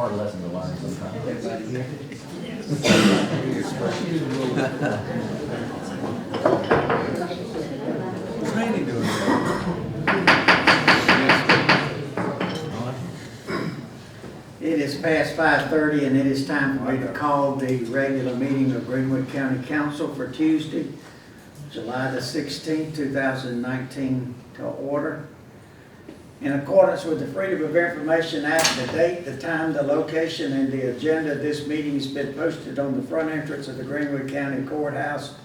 hard lesson to learn sometimes. Everybody here? Training doing that. It is past 5:30 and it is time for me to call the regular meeting of Greenwood County Council for Tuesday, July the 16th, 2019 to order. In accordance with the Freedom of Information Act, the date, the time, the location, and the agenda of this meeting has been posted on the front entrance of the Greenwood County Courthouse,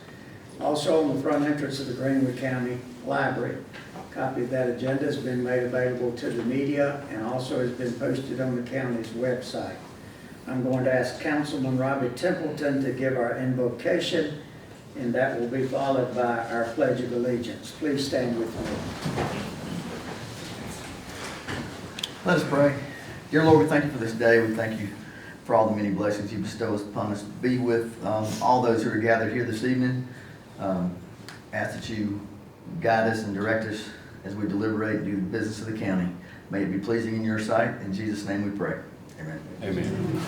also on the front entrance of the Greenwood County Library. A copy of that agenda has been made available to the media and also has been posted on the county's website. I'm going to ask Councilman Robbie Templeton to give our invocation, and that will be followed by our Pledge of Allegiance. Please stand with me. Let us pray. Dear Lord, we thank you for this day. We thank you for all the many blessings you bestow upon us. Be with all those who are gathered here this evening. Ask that you guide us and direct us as we deliberate and do the business of the county. May it be pleasing in your sight. In Jesus' name we pray. Amen. Amen.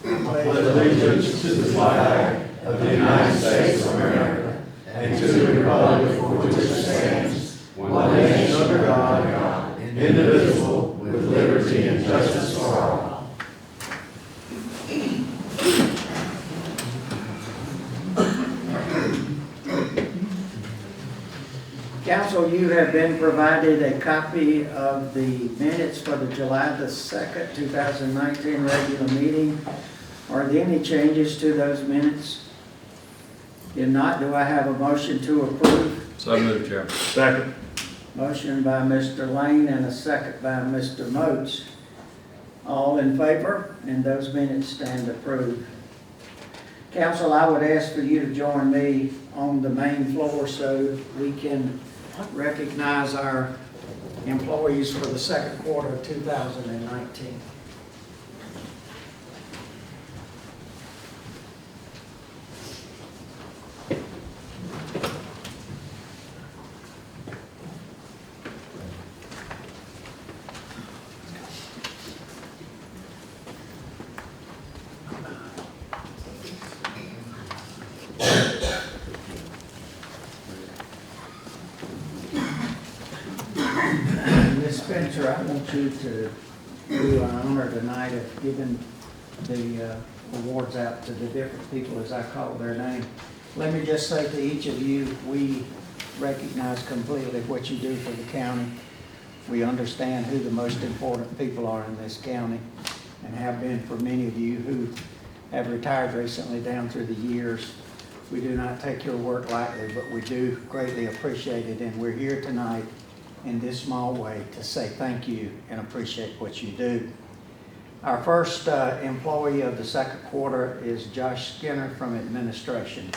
Pledge allegiance to the flag of the United States of America and to the republic for which it stands, one nation under God, indivisible, with liberty and justice for all. Council, you have been provided a copy of the minutes for the July the 2nd, 2019 regular meeting. Are there any changes to those minutes? If not, do I have a motion to approve? So moved, Chairman. Second. Motion by Mr. Lane and a second by Mr. Moats. All in favor? And those minutes stand approved. Council, I would ask for you to join me on the main floor so we can recognize our employees for the second quarter of 2019. Ms. Spencer, I want you to do an honor tonight of giving the awards out to the different people as I call their name. Let me just say to each of you, we recognize completely what you do for the county. We understand who the most important people are in this county and have been for many of you who have retired recently down through the years. We do not take your work lightly, but we do greatly appreciate it, and we're here tonight in this small way to say thank you and appreciate what you do. Our first employee of the second quarter is Josh Skinner from administration.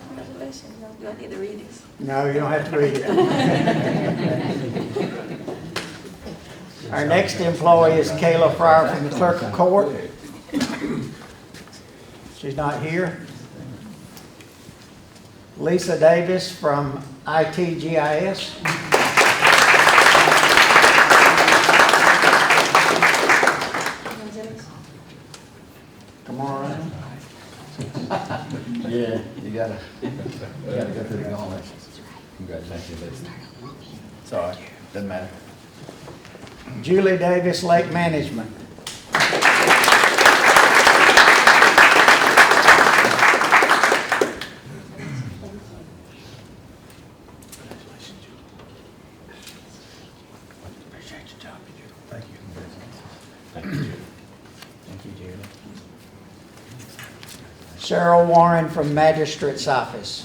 Congratulations. Do I need to read this? No, you don't have to read it. Our next employee is Kayla Fryer from the clerk of court. She's not here. Lisa Davis from ITGIS. Come on around. Yeah, you gotta go through the gauntlet. Congratulations. It's all right. Doesn't matter. Julie Davis, Lake Management. Cheryl Warren from Magistrate's Office.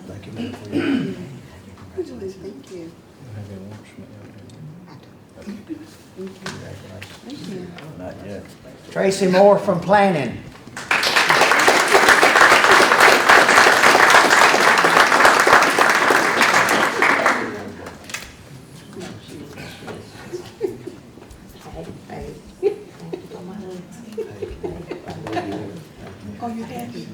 Thank you, ma'am, for your Thank you. congratulations. Thank you. Not yet. Tracy Moore from Planning. Oh, you happy?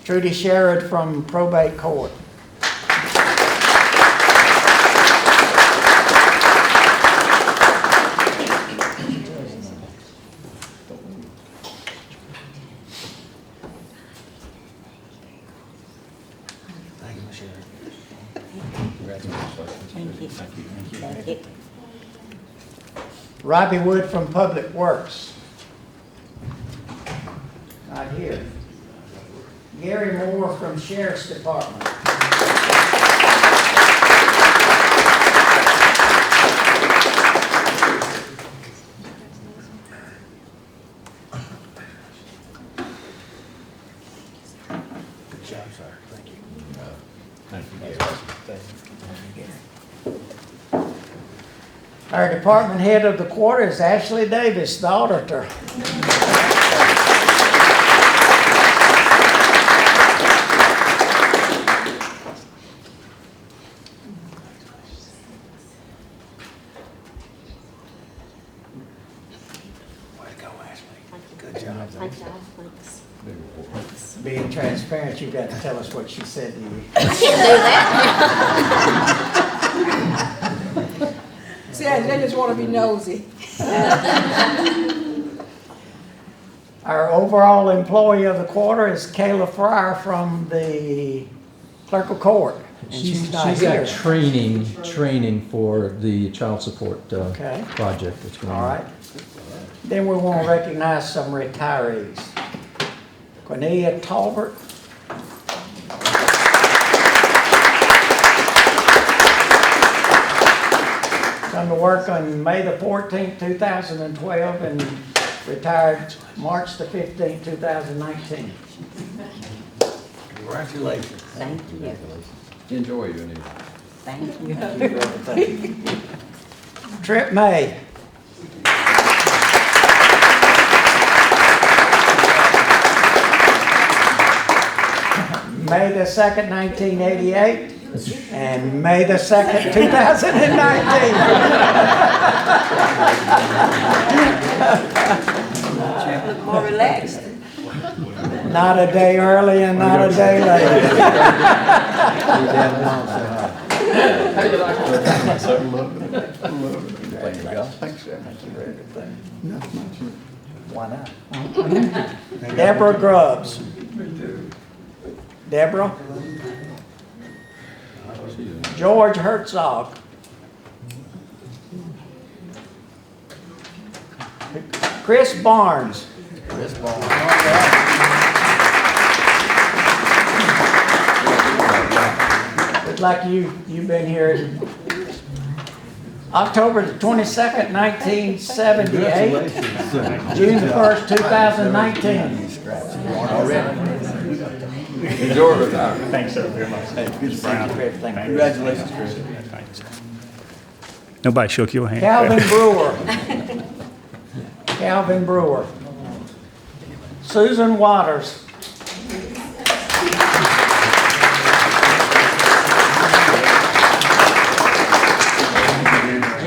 Trudy Sherrod from Probate Court. Robbie Wood from Public Works. Not here. Gary Moore from Sheriff's Department. Good job, sir. Thank you. Thank you. Our department head of the quarter is Ashley Davis, the auditor. Way to go, Ashley. Good job. Thank y'all, thanks. Being transparent, you've got to tell us what she said to you. I can't do that. See, I just want to be nosy. Our overall employee of the quarter is Kayla Fryer from the clerk of court. And she's not She's here. got training for the child support Okay. project that's going on. All right. Then we want to recognize some retirees. Cornelia Talbert. Come to work on May the 14th, 2012, and retired March the 15th, 2019. Congratulations. Thank you. Enjoy your new. Thank you. Trip May. May the 2nd, 1988, and May the 2nd, 2019. Look more relaxed. Not a day early and not a day late. Why not? Deborah Grubbs. Deborah. George Herzog. Chris Barnes. Looks like you've been here October the 22nd, 1978, June the 1st, 2019. Enjoy retirement. Thanks, sir, very much. Good to see you, Chris. Thank you. Congratulations, Chris. Thanks. Nobody shook your hand. Calvin Brewer. Calvin Brewer. Susan Waters.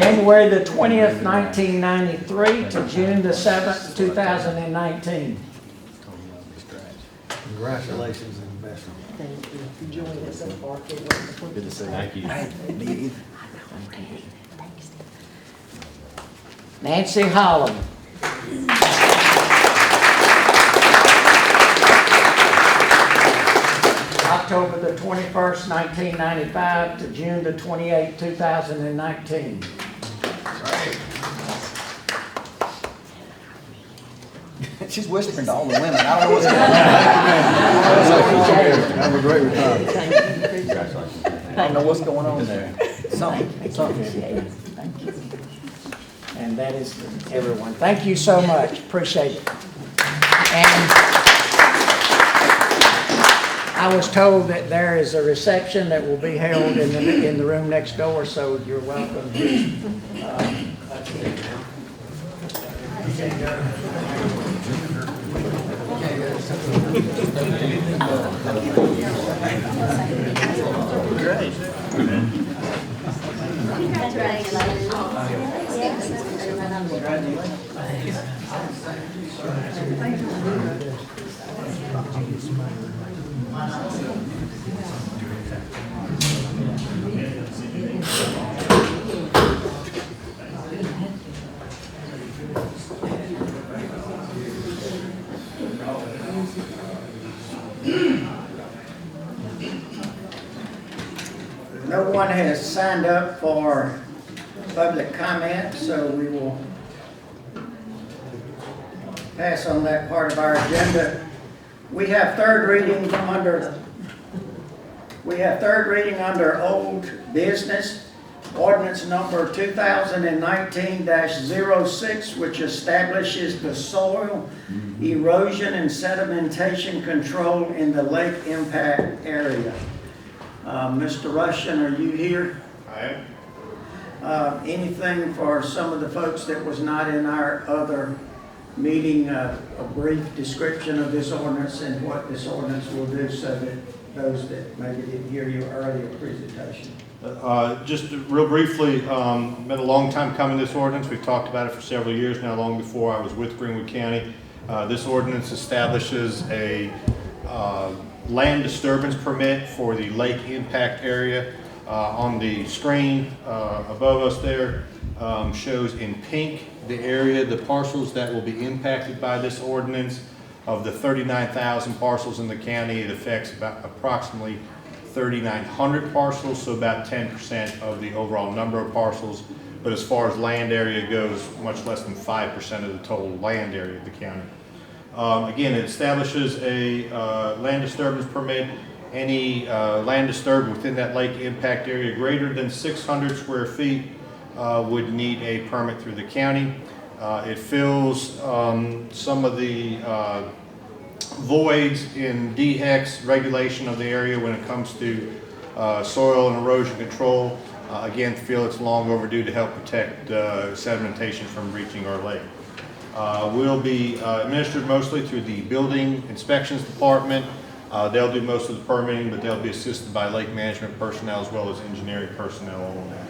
January the 20th, 1993 to June the 7th, 2019. Congratulations and best of luck. Thank you. Enjoying it so far. Good to see you. Thank you. Nancy Holland. October the 21st, 1995 to June the 28th, 2019. She's whispering to all the women. I don't know what's going on. Have a great retirement. I don't know what's going on there. Something. Thank you. And that is everyone. Thank you so much. Appreciate it. And I was told that there is a reception that will be held in the room next door, so you're welcome. No one has signed up for public comment, so we will pass on that part of our agenda. We have third reading under old business, ordinance number 2019-06, which establishes the soil erosion and sedimentation control in the lake impact area. Mr. Rushing, are you here? I am. Anything for some of the folks that was not in our other meeting, a brief description of this ordinance and what this ordinance will do so that those that maybe didn't hear your earlier presentation. Just real briefly, been a long time coming, this ordinance. We've talked about it for several years now, long before I was with Greenwood County. This ordinance establishes a land disturbance permit for the lake impact area. On the screen above us there shows in pink the area, the parcels that will be impacted by this ordinance. Of the 39,000 parcels in the county, it affects about approximately 3,900 parcels, so about 10% of the overall number of parcels. But as far as land area goes, much less than 5% of the total land area of the county. Again, it establishes a land disturbance permit. Any land disturbed within that lake impact area greater than 600 square feet would need a permit through the county. It fills some of the voids in DHEC's regulation of the area when it comes to soil and erosion control. Again, feel it's long overdue to help protect sedimentation from reaching our lake. Will be administered mostly through the Building Inspections Department. They'll do most of the permitting, but they'll be assisted by lake management personnel as well as engineering personnel on that.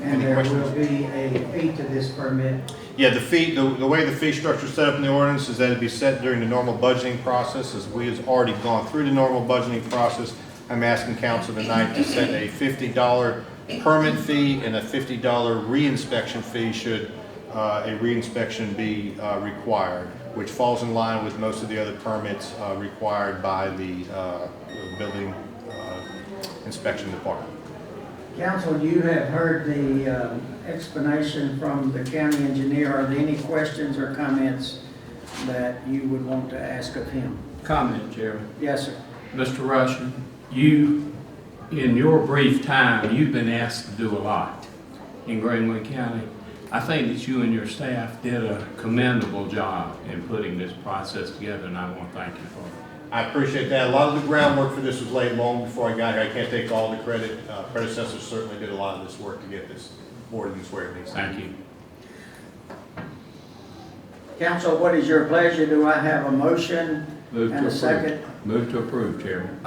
And there will be a fee to this permit. Yeah, the fee, the way the fee structure is set up in the ordinance is that it'd be set during the normal budgeting process. As we have already gone through the normal budgeting process, I'm asking council tonight to set a $50 permit fee and a $50 reinspection fee should a reinspection be required, which falls in line with most of the other permits required by the Building Inspection Department. Council, you have heard the explanation from the county engineer. Are there any questions or comments that you would want to ask of him? Comment, Chairman. Yes, sir. Mr. Rushing, you, in your brief time, you've been asked to do a lot in Greenwood County. I think that you and your staff did a commendable job in putting this process together, and I want to thank you for it. I appreciate that. A lot of the groundwork for this was laid long before I got here. I can't take all the credit. Predecessors certainly did a lot of this work to get this ordinance where it needs to be. Thank you. Council, what is your pleasure? Do I have a motion Move and to a second? approve. Move to approve, Chairman.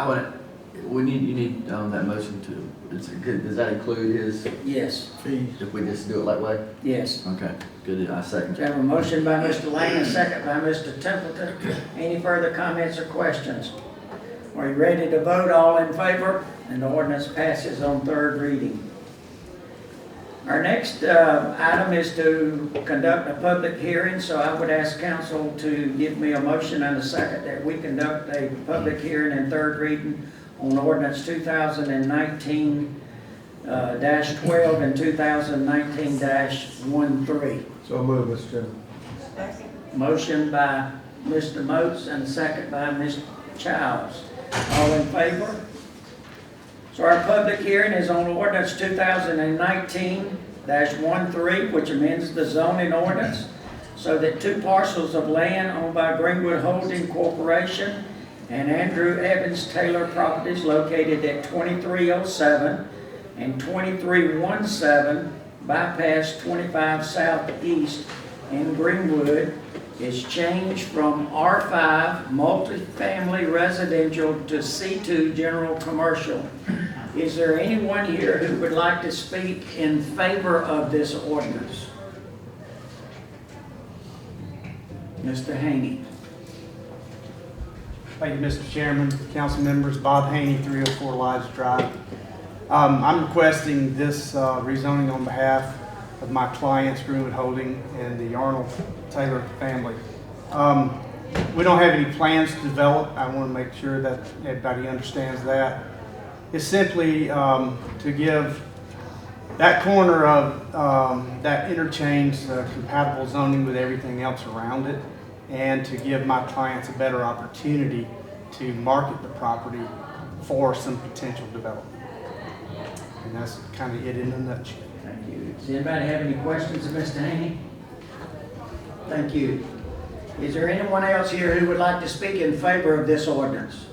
You need that motion to, does that include his Yes. fees? If we just do it that way? Yes. Okay, good, I second. We have a motion by Mr. Lane, a second by Mr. Templeton. Any further comments or questions? Are you ready to vote? All in favor? And the ordinance passes on third reading. Our next item is to conduct a public hearing, so I would ask council to give me a motion and a second that we conduct a public hearing and third reading on ordinance 2019-12 and 2019-13. So move, Mr. Chairman. Motion by Mr. Moats and second by Ms. Childs. All in favor? So our public hearing is on ordinance 2019-13, which amends the zoning ordinance so that two parcels of land owned by Greenwood Holding Corporation and Andrew Evans Taylor Properties located at 2307 and 2317 bypass 25 Southeast in Greenwood is changed from R5 multifamily residential to C2 general commercial Is there anyone here who would like to speak in favor of this ordinance? Mr. Haney. Thank you, Mr. Chairman, council members. Bob Haney, 304 Lodge Drive. I'm requesting this rezoning on behalf of my clients, Greenwood Holding and the Arnold Taylor family. We don't have any plans to develop. I want to make sure that everybody understands that. It's simply to give that corner of that interchange compatible zoning with everything else around it, and to give my clients a better opportunity to market the property for some potential development. And that's kind of it in a nutshell. Thank you. Does anybody have any questions of Mr. Haney? Thank you. Is there anyone else here who would like to speak in favor of this ordinance?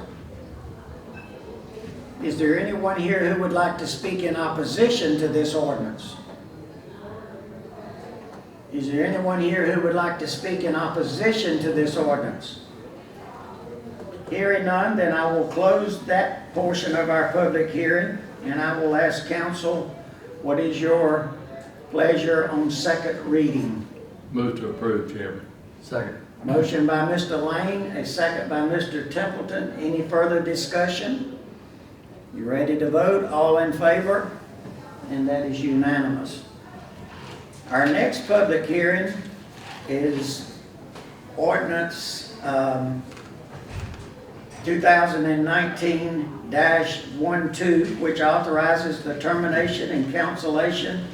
Is there anyone here who would like to speak in opposition to this ordinance? Is there anyone here who would like to speak in opposition to this ordinance? Hearing none, then I will close that portion of our public hearing, and I will ask council, what is your pleasure on second reading? Move to approve, Chairman. Second. Motion by Mr. Lane, a second by Mr. Templeton. Any further discussion? You ready to vote? All in favor? And that is unanimous. Our next public hearing is ordinance 2019-12, which authorizes the termination and cancellation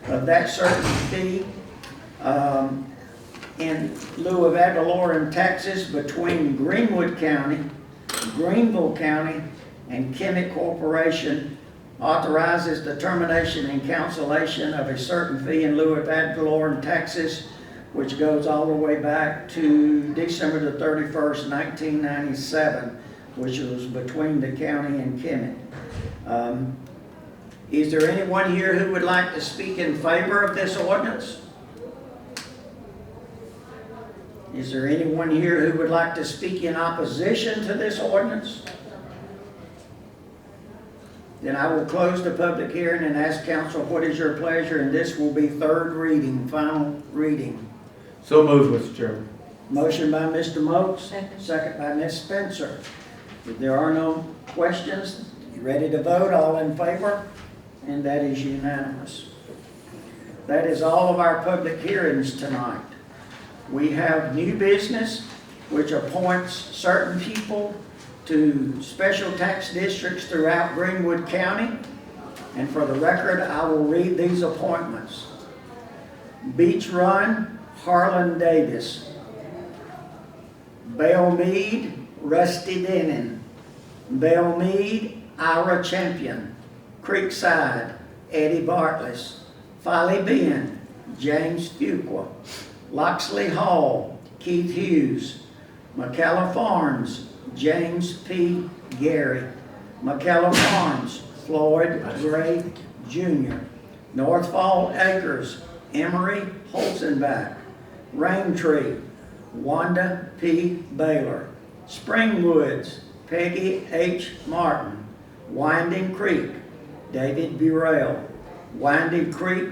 of that certain fee in lieu of ad valorem taxes between Greenwood County, Greenville County, and Kemet Corporation. Authorizes the termination and cancellation of a certain fee in lieu of ad valorem taxes, which goes all the way back to December the 31st, 1997, which was between the county and Kemet. Is there anyone here who would like to speak in favor of this ordinance? Is there anyone here who would like to speak in opposition to this ordinance? Then I will close the public hearing and ask council, what is your pleasure? And this will be third reading, final reading. So moved, Mr. Chairman. Motion by Mr. Moats, Second. second by Ms. Spencer. If there are no questions, you ready to vote? All in favor? And that is unanimous. That is all of our public hearings tonight. We have new business, which appoints certain people to special tax districts throughout Greenwood County. And for the record, I will read these appointments. Beach Run, Harlan Davis. Belle Mead, Rusty Denon. Belle Mead, Ira Champion. Creekside, Eddie Bartless. Folly Bend, James Fuqua. Loxley Hall, Keith Hughes. McCalla Farms, James P. Gary. McCalla Farms, Floyd Gray Jr. North Fall Acres, Emery Holzenbach. Raintree, Wanda P. Baylor. Springwoods, Peggy H. Martin. Winding Creek, David Burrell. Winding Creek,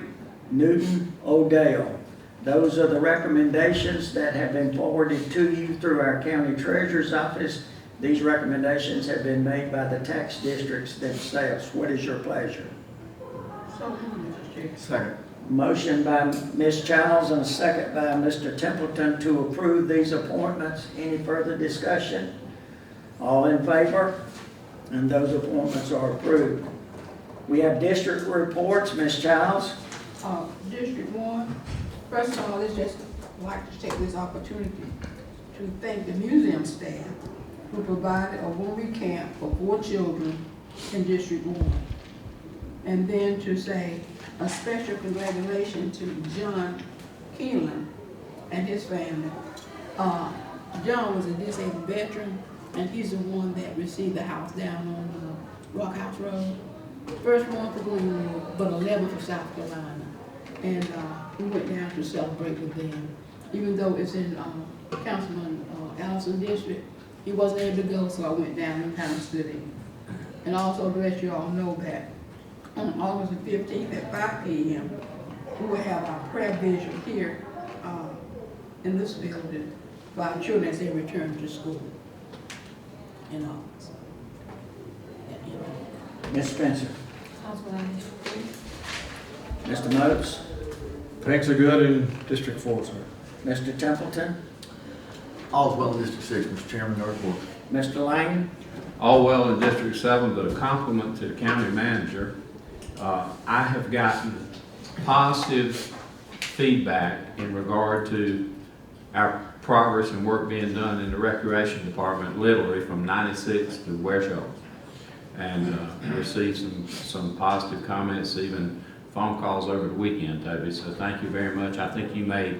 Newton O'Dell. Those are the recommendations that have been forwarded to you through our county treasurer's office. These recommendations have been made by the tax districts themselves. What is your pleasure? Second. Motion by Ms. Childs and a second by Mr. Templeton to approve these appointments. Any further discussion? All in favor? And those appointments are approved. We have district reports. Ms. Childs? District 1, first of all, I'd just like to take this opportunity to thank the museum staff who provided a one-week camp for 4 children in District 1. And then to say a special congratulations to John Keelan and his family. John was a disabled veteran, and he's the one that received the house down on Rock House Road. First one for Greenwood, but 11th for South Carolina. And we went down to celebrate with them. Even though it's in Councilman Allison's district, he wasn't able to go, so I went down and kind of stood in. And also to let you all know that on August the 15th at 5 p.m., we will have our prayer vigil here in this building for our children as they return to school in August. Ms. Spencer. Mr. Moats. Things are good in District 4, sir. Mr. Templeton. All's well in District 6, Mr. Chairman, no report. Mr. Lang. All well in District 7, but a compliment to the county manager. I have gotten positive feedback in regard to our progress and work being done in the recreation department, literally from 96 to where shows. And received some positive comments, even phone calls over the weekend, Toby. So thank you very much. I think you made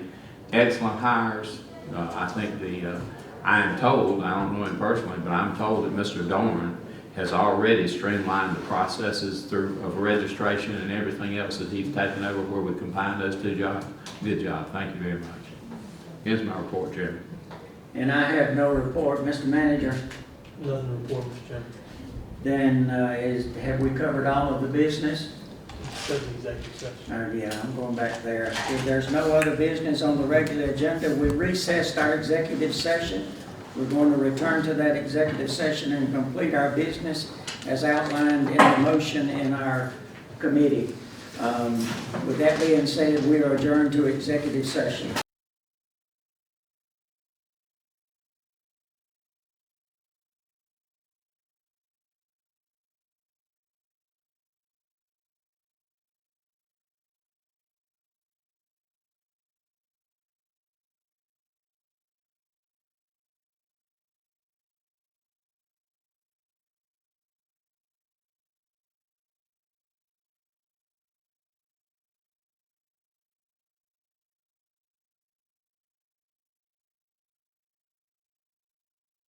excellent hires. I think I am told, I don't know him personally, but I'm told that Mr. Dorn has already streamlined the processes of registration and everything else that he's taken over where we combine those two jobs. Good job. Thank you very much. Here's my report, Chairman. And I have no report. Mr. Manager. Nothing to report, Mr. Chairman. Then have we covered all of the business? Executive session. Yeah, I'm going back there. If there's no other business on the regular agenda, we recessed our executive session. We're going to return to that executive session and complete our business as outlined in the motion in our committee. With that being said, we are adjourned to executive session.